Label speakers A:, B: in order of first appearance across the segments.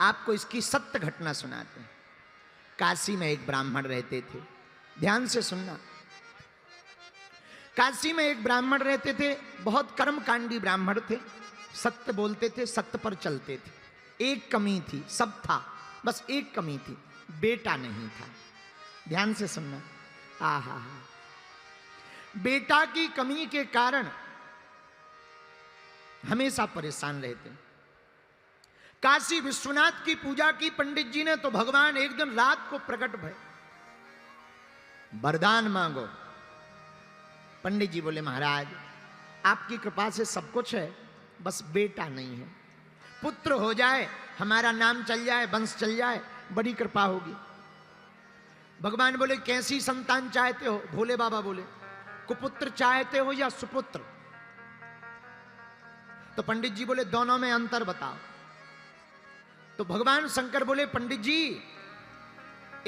A: आपको इसकी सत्य घटना सुनाते हैं। काशी में एक ब्राह्मण रहते थे, ध्यान से सुनना। काशी में एक ब्राह्मण रहते थे, बहुत कर्मकांडी ब्राह्मण थे, सत्य बोलते थे, सत्य पर चलते थे। एक कमी थी, सब था, बस एक कमी थी, बेटा नहीं था। ध्यान से सुनना। आहा, बेटा की कमी के कारण हमेशा परेशान रहते। काशी विश्वनाथ की पूजा की पंडित जी ने, तो भगवान एक दिन रात को प्रकट भय, वरदान मांगो। पंडित जी बोले महाराज आपकी कृपा से सब कुछ है, बस बेटा नहीं है, पुत्र हो जाए, हमारा नाम चल जाए, वंश चल जाए, बड़ी कृपा होगी। भगवान बोले कैसी संतान चाहते हो? भोले बाबा बोले कुपुत्र चाहते हो या सुपुत्र? तो पंडित जी बोले दोनों में अंतर बताओ। तो भगवान शंकर बोले पंडित जी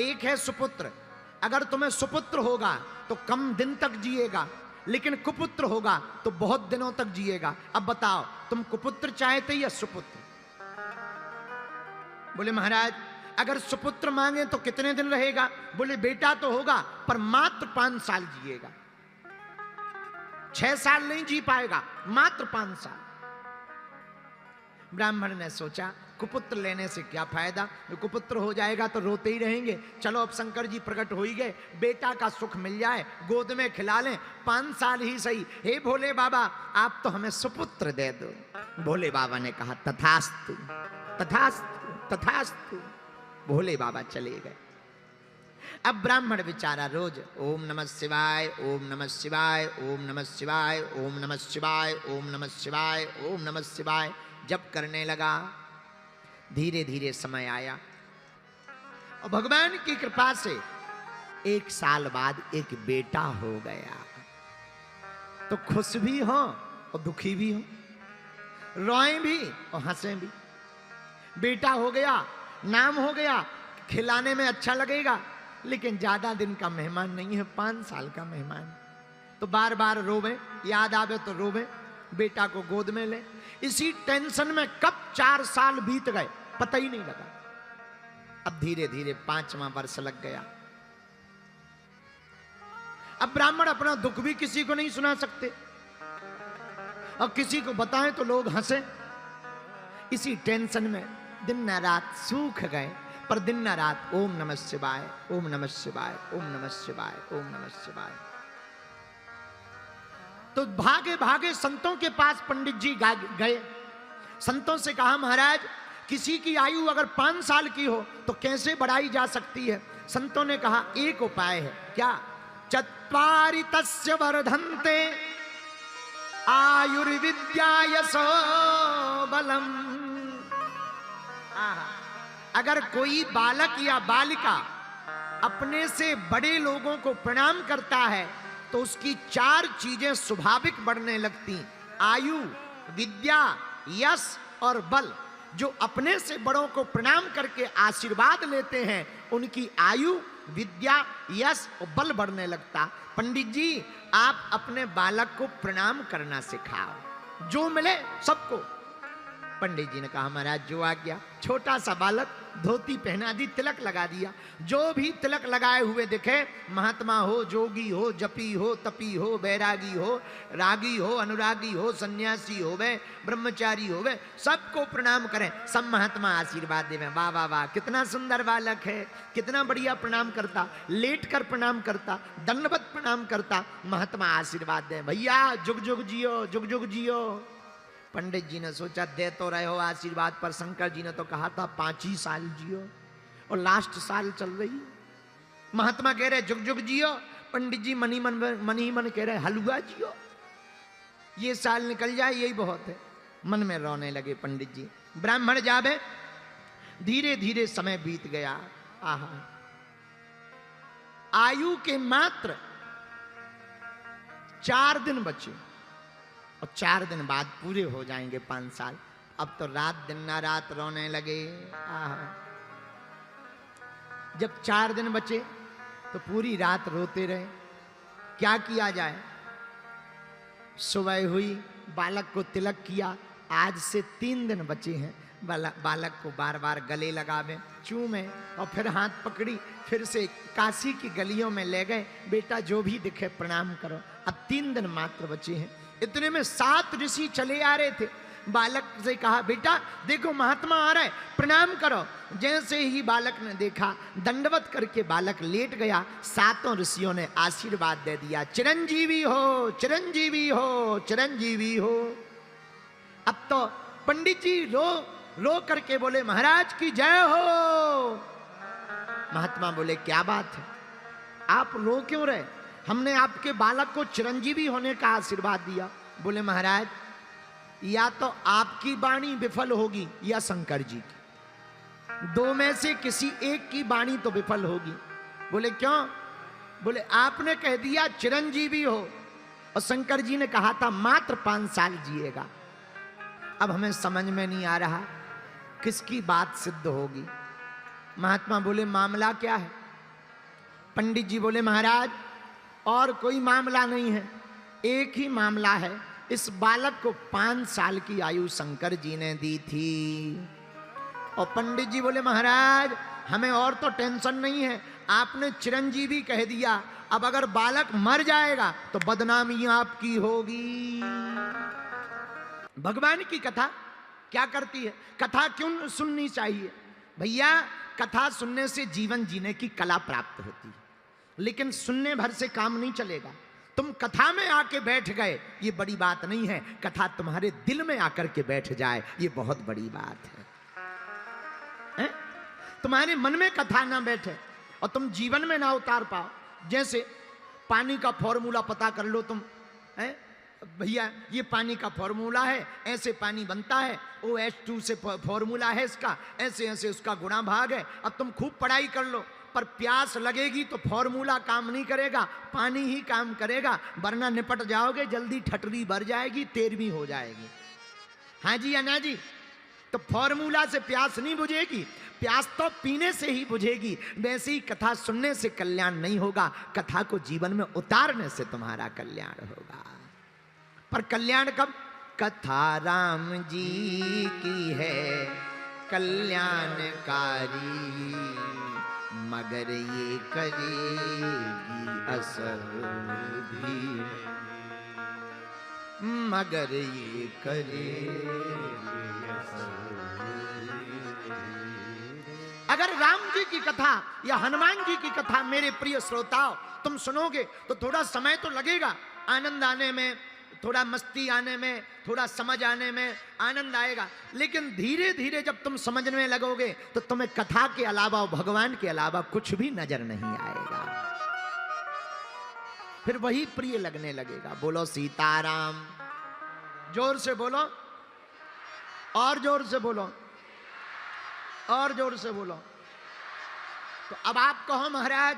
A: एक है सुपुत्र, अगर तुम्हें सुपुत्र होगा तो कम दिन तक जिएगा, लेकिन कुपुत्र होगा तो बहुत दिनों तक जिएगा। अब बताओ तुम कुपुत्र चाहते या सुपुत्र? बोले महाराज अगर सुपुत्र मांगे तो कितने दिन रहेगा? बोले बेटा तो होगा पर मात्र 5 साल जिएगा, 6 साल नहीं जी पाएगा, मात्र 5 साल। ब्राह्मण ने सोचा कुपुत्र लेने से क्या फायदा, कुपुत्र हो जाएगा तो रोते ही रहेंगे, चलो अब शंकर जी प्रकट हो ही गए, बेटा का सुख मिल जाए, गोद में खिला लें, 5 साल ही सही। हे भोले बाबा आप तो हमें सुपुत्र दे दो। भोले बाबा ने कहा तथास्तु तथास्तु तथास्तु। भोले बाबा चले गए। अब ब्राह्मण बेचारा रोज ओम नमः शिवाय, ओम नमः शिवाय, ओम नमः शिवाय, ओम नमः शिवाय, ओम नमः शिवाय, ओम नमः शिवाय जप करने लगा। धीरे धीरे समय आया और भगवान की कृपा से 1 साल बाद एक बेटा हो गया। तो खुश भी हो और दुखी भी हो, रोए भी और हंसे भी। बेटा हो गया, नाम हो गया, खिलाने में अच्छा लगेगा, लेकिन ज्यादा दिन का मेहमान नहीं है, 5 साल का मेहमान। तो बार बार रोवे, याद आवे तो रोवे, बेटा को गोद में ले। इसी टेंशन में कब 4 साल बीत गए पता ही नहीं लगा। अब धीरे धीरे 5वां वर्ष लग गया। अब ब्राह्मण अपना दुख भी किसी को नहीं सुना सकते, और किसी को बताएं तो लोग हंसे। इसी टेंशन में दिन न रात सूख गए, पर दिन न रात ओम नमः शिवाय, ओम नमः शिवाय, ओम नमः शिवाय, ओम नमः शिवाय। तो भागे भागे संतों के पास पंडित जी गए। संतों से कहा महाराज किसी की आयु अगर 5 साल की हो तो कैसे बढ़ाई जा सकती है? संतों ने कहा एक उपाय है। क्या? चत्वारि तस्य वर्धन्ते आयुर्विद्या यशो बलम। अगर कोई बालक या बालिका अपने से बड़े लोगों को प्रणाम करता है तो उसकी 4 चीजें स्वाभाविक बढ़ने लगती, आयु, विद्या, यश और बल। जो अपने से बड़ों को प्रणाम करके आशीर्वाद लेते हैं उनकी आयु, विद्या, यश और बल बढ़ने लगता। पंडित जी आप अपने बालक को प्रणाम करना सिखाओ, जो मिले सबको। पंडित जी ने कहा महाराज जो आ गया। छोटा सा बालक, धोती पहना दी, तिलक लगा दिया। जो भी तिलक लगाए हुए दिखे, महात्मा हो, जोगी हो, जपी हो, तपी हो, बैरागी हो, रागी हो, अनुरागी हो, सन्यासी हो वे, ब्रह्मचारी हो वे, सबको प्रणाम करें। सब महात्मा आशीर्वाद देवें। वाह वाह वाह कितना सुंदर बालक है, कितना बढ़िया प्रणाम करता, लेट कर प्रणाम करता, दंडवत प्रणाम करता। महात्मा आशीर्वाद दे, भैया जुग जुग जियो, जुग जुग जियो। पंडित जी ने सोचा दे तो रहे हो आशीर्वाद, पर शंकर जी ने तो कहा था 5 ही साल जियो, और लास्ट साल चल रही। महात्मा कह रहे जुग जुग जियो, पंडित जी मन ही मन कह रहे हलवा जियो, ये साल निकल जाए यही बहुत है। मन में रोने लगे पंडित जी। ब्राह्मण जावे, धीरे धीरे समय बीत गया। आहा, आयु के मात्र 4 दिन बचे, और 4 दिन बाद पूरे हो जाएंगे 5 साल। अब तो रात दिन ना रात रोने लगे। जब 4 दिन बचे तो पूरी रात रोते रहे। क्या किया जाए? सुबह हुई, बालक को तिलक किया, आज से 3 दिन बचे हैं, बालक को बार बार गले लगावे, चूमे और फिर हाथ पकड़ी, फिर से काशी की गलियों में ले गए। बेटा जो भी दिखे प्रणाम करो। अब 3 दिन मात्र बचे हैं। इतने में 7 ऋषि चले आ रहे थे। बालक से कहा, बेटा देखो महात्मा आ रहा है, प्रणाम करो। जैसे ही बालक ने देखा, दंडवत करके बालक लेट गया। 7 ऋषियों ने आशीर्वाद दे दिया, चिरंजीवी हो, चिरंजीवी हो, चिरंजीवी हो। अब तो पंडित जी रो करके बोले, महाराज की जय हो। महात्मा बोले, क्या बात है, आप रो क्यों रहे? हमने आपके बालक को चिरंजीवी होने का आशीर्वाद दिया। बोले, महाराज या तो आपकी वाणी विफल होगी या शंकर जी की, 2 में से किसी एक की वाणी तो विफल होगी। बोले, क्यों? बोले, आपने कह दिया चिरंजीवी हो और शंकर जी ने कहा था मात्र 5 साल जिएगा। अब हमें समझ में नहीं आ रहा किसकी बात सिद्ध होगी। महात्मा बोले, मामला क्या है? पंडित जी बोले, महाराज और कोई मामला नहीं है, एक ही मामला है। इस बालक को 5 साल की आयु शंकर जी ने दी थी। और पंडित जी बोले, महाराज हमें और तो टेंशन नहीं है, आपने चिरंजीवी कह दिया, अब अगर बालक मर जाएगा तो बदनामी आपकी होगी। भगवान की कथा क्या करती है? कथा क्यों सुननी चाहिए भैया? कथा सुनने से जीवन जीने की कला प्राप्त होती है, लेकिन सुनने भर से काम नहीं चलेगा। तुम कथा में आके बैठ गए ये बड़ी बात नहीं है, कथा तुम्हारे दिल में आकर के बैठ जाए ये बहुत बड़ी बात है। तुम्हारे मन में कथा ना बैठे और तुम जीवन में ना उतार पाओ। जैसे पानी का फॉर्मूला पता कर लो तुम, भैया ये पानी का फॉर्मूला है, ऐसे पानी बनता है, OH2 से फॉर्मूला है इसका, ऐसे ऐसे उसका गुणा भाग है। अब तुम खूब पढ़ाई कर लो, पर प्यास लगेगी तो फॉर्मूला काम नहीं करेगा, पानी ही काम करेगा, वरना निपट जाओगे, जल्दी ठटरी भर जाएगी, 13वीं हो जाएगी। हाँ जी या ना जी? तो फॉर्मूला से प्यास नहीं बुझेगी, प्यास तो पीने से ही बुझेगी। वैसे ही कथा सुनने से कल्याण नहीं होगा, कथा को जीवन में उतारने से तुम्हारा कल्याण होगा। पर कल्याण कब? कथा राम जी की है कल्याणकारी, मगर ये करेगी असर भी, मगर ये करेगी असर। अगर राम जी की कथा या हनुमान जी की कथा मेरे प्रिय श्रोताओं तुम सुनोगे तो थोड़ा समय तो लगेगा, आनंद आने में, थोड़ा मस्ती आने में, थोड़ा समझ आने में आनंद आएगा, लेकिन धीरे धीरे जब तुम समझने लगोगे तो तुम्हें कथा के अलावा और भगवान के अलावा कुछ भी नजर नहीं आएगा, फिर वही प्रिय लगने लगेगा। बोलो सीताराम, जोर से बोलो, और जोर से बोलो, और जोर से बोलो। तो अब आप कहो महाराज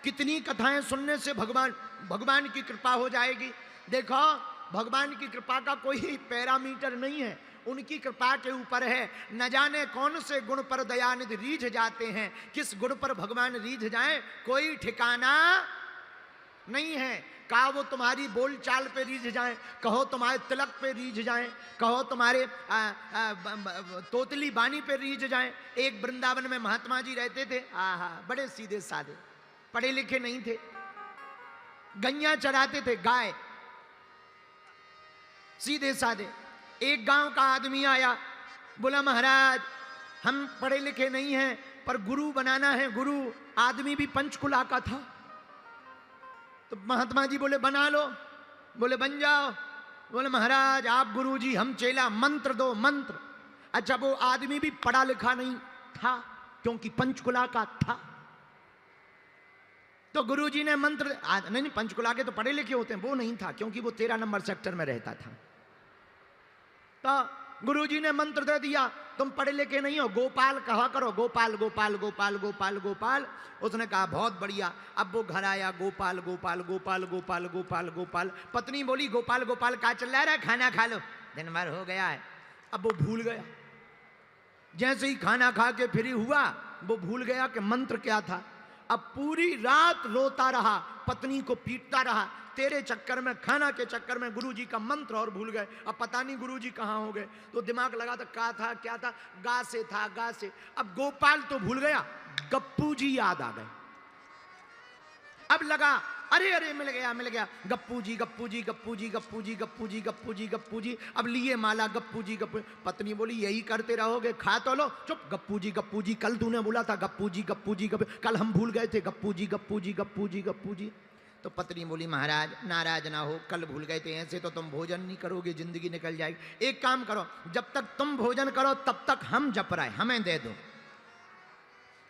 A: कितनी कथाएं सुनने से भगवान की कृपा हो जाएगी? देखो भगवान की कृपा का कोई पैरामीटर नहीं है, उनकी कृपा के ऊपर है। न जाने कौन से गुण पर दयानिधि रीझ जाते हैं, किस गुण पर भगवान रीझ जाए कोई ठिकाना नहीं है। कहा वो तुम्हारी बोलचाल पे रीझ जाए, कहो तुम्हारे तिलक पे रीझ जाए, कहो तुम्हारे तोतली बानी पे रीझ जाए। एक वृंदावन में महात्मा जी रहते थे, बड़े सीधे साधे, पढ़े लिखे नहीं थे, गैया चराते थे, गाय, सीधे साधे। एक गांव का आदमी आया, बोला महाराज हम पढ़े लिखे नहीं हैं पर गुरु बनाना है, गुरु। आदमी भी पंचकुला का था। तो महात्मा जी बोले बना लो, बोले बन जाओ। बोले महाराज आप गुरु जी, हम चेला, मंत्र दो, मंत्र। अच्छा वो आदमी भी पढ़ा लिखा नहीं था क्योंकि पंचकुला का था। तो गुरुजी ने मंत्र, नहीं पंचकुला के तो पढ़े लिखे होते हैं, वो नहीं था क्योंकि वो 13 नंबर सेक्टर में रहता था। तो गुरुजी ने मंत्र दे दिया, तुम पढ़े लिखे नहीं हो, गोपाल कहा करो, गोपाल गोपाल गोपाल गोपाल गोपाल। उसने कहा बहुत बढ़िया। अब वो घर आया, गोपाल गोपाल गोपाल गोपाल गोपाल गोपाल। पत्नी बोली गोपाल गोपाल क्या चल रहा है, खाना खा लो, दिन भर हो गया है। अब वो भूल गया, जैसे ही खाना खा के फ्री हुआ वो भूल गया कि मंत्र क्या था। अब पूरी रात रोता रहा, पत्नी को पीटता रहा, तेरे चक्कर में, खाना के चक्कर में गुरुजी का मंत्र और भूल गए। अब पता नहीं गुरुजी कहाँ हो गए। तो दिमाग लगा था क्या था क्या था, गा से था, गा से। अब गोपाल तो भूल गया, गप्पू जी याद आ गए। अब लगा अरे अरे मिल गया मिल गया, गप्पू जी गप्पू जी गप्पू जी गप्पू जी गप्पू जी गप्पू जी गप्पू जी। अब लिए माला, गप्पू जी गप्पू। पत्नी बोली यही करते रहोगे, खा तो लो। चुप, गप्पू जी गप्पू जी, कल तूने बोला था गप्पू जी गप्पू जी गप्पू, कल हम भूल गए थे गप्पू जी गप्पू जी गप्पू जी गप्पू जी। तो पत्नी बोली महाराज नाराज ना हो, कल भूल गए थे, ऐसे तो तुम भोजन नहीं करोगे, जिंदगी निकल जाएगी। एक काम करो, जब तक तुम भोजन करो तब तक हम जप रहे, हमें दे दो।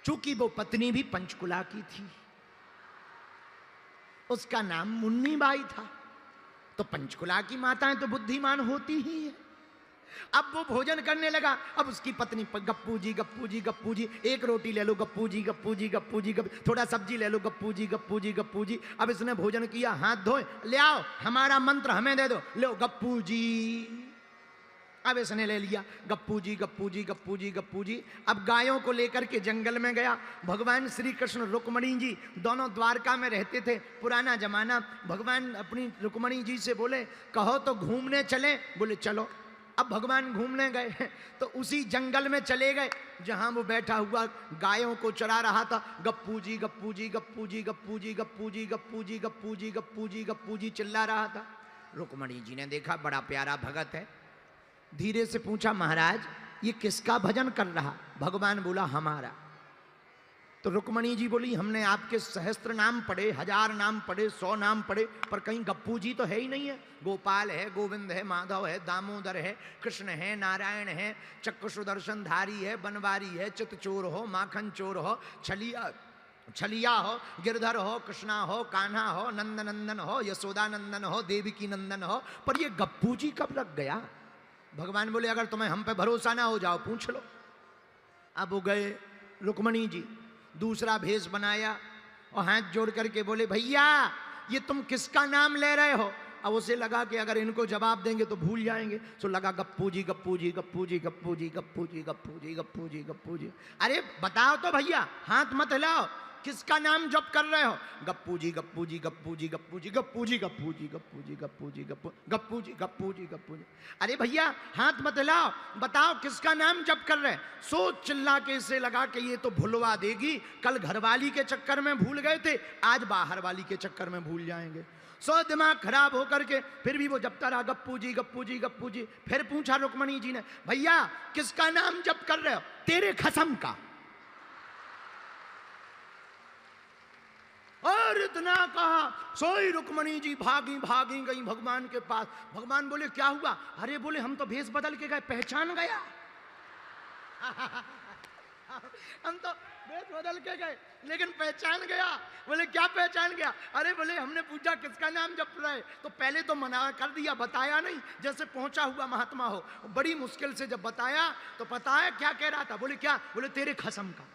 A: चूंकि वो पत्नी भी पंचकुला की थी, उसका नाम मुन्नी बाई था, तो पंचकुला की माताएं तो बुद्धिमान होती ही है। अब वो भोजन करने लगा। अब उसकी पत्नी गप्पू जी गप्पू जी गप्पू जी, एक रोटी ले लो गप्पू जी गप्पू जी गप्पू जी गप्पू, थोड़ा सब्जी ले लो गप्पू जी गप्पू जी गप्पू जी। अब इसने भोजन किया, हाथ धोए, ले आओ हमारा मंत्र हमें दे दो, लो गप्पू जी। अब इसने ले लिया गप्पू जी गप्पू जी गप्पू जी गप्पू जी। अब गायों को लेकर के जंगल में गया। भगवान श्री कृष्ण रुक्मणी जी दोनों द्वारका में रहते थे, पुराना जमाना। भगवान अपनी रुक्मणी जी से बोले कहो तो घूमने चले, बोले चलो। अब भगवान घूमने गए तो उसी जंगल में चले गए जहां वो बैठा हुआ गायों को चरा रहा था। गप्पू जी गप्पू जी गप्पू जी गप्पू जी गप्पू जी गप्पू जी गप्पू जी गप्पू जी गप्पू जी चिल्ला रहा था। रुक्मणी जी ने देखा बड़ा प्यारा भगत है, धीरे से पूछा महाराज ये किसका भजन कर रहा? भगवान बोला हमारा। तो रुक्मणी जी बोली हमने आपके सहस्त्र नाम पढ़े, 1000 नाम पढ़े, 100 नाम पढ़े, पर कहीं गप्पू जी तो है ही नहीं है। गोपाल है, गोविंद है, माधव है, दामोदर है, कृष्ण है, नारायण है, चक्र सुदर्शन धारी है, बनवारी है, चितचोर हो, माखन चोर हो, छलिया हो, गिरधर हो, कृष्णा हो, कान्हा हो, नंदनंदन हो, यशोदानंदन हो, देवकी नंदन हो, पर ये गप्पू जी कब लग गया? भगवान बोले अगर तुम्हें हम पे भरोसा ना हो जाओ पूछ लो। अब वो गए रुक्मणी जी, दूसरा भेष बनाया और हाथ जोड़ करके बोले भैया ये तुम किसका नाम ले रहे हो? अब उसे लगा कि अगर इनको जवाब देंगे तो भूल जाएंगे, तो लगा गप्पू जी गप्पू जी गप्पू जी गप्पू जी गप्पू जी गप्पू जी गप्पू जी गप्पू जी। अरे बताओ तो भैया, हाथ मत हिलाओ, किसका नाम जप कर रहे हो? गप्पू जी गप्पू जी गप्पू जी गप्पू जी गप्पू जी गप्पू जी गप्पू जी गप्पू जी गप्पू गप्पू जी गप्पू जी गप्पू जी। अरे भैया हाथ मत हिलाओ, बताओ किसका नाम जप कर रहे? सोच चिल्ला के इसे लगा कि ये तो भुलवा देगी, कल घरवाली के चक्कर में भूल गए थे, आज बाहर वाली के चक्कर में भूल जाएंगे। सो दिमाग खराब होकर के फिर भी वो जपता रहा गप्पू जी गप्पू जी गप्पू जी। फिर पूछा रुक्मणी जी ने भैया किसका नाम जप कर रहे हो? तेरे खसम का। और इतना कहा सोई रुक्मणी जी भागी भागी गई भगवान के पास। भगवान बोले क्या हुआ? अरे बोले हम तो भेष बदल के गए, पहचान गया। हम तो भेष बदल के गए लेकिन पहचान गया। बोले क्या पहचान गया? अरे बोले हमने पूछा किसका नाम जप रहे, तो पहले तो मना कर दिया, बताया नहीं, जैसे पहुंचा हुआ महात्मा हो। बड़ी मुश्किल से जब बताया तो पता है क्या कह रहा था? बोले क्या? बोले तेरे खसम का।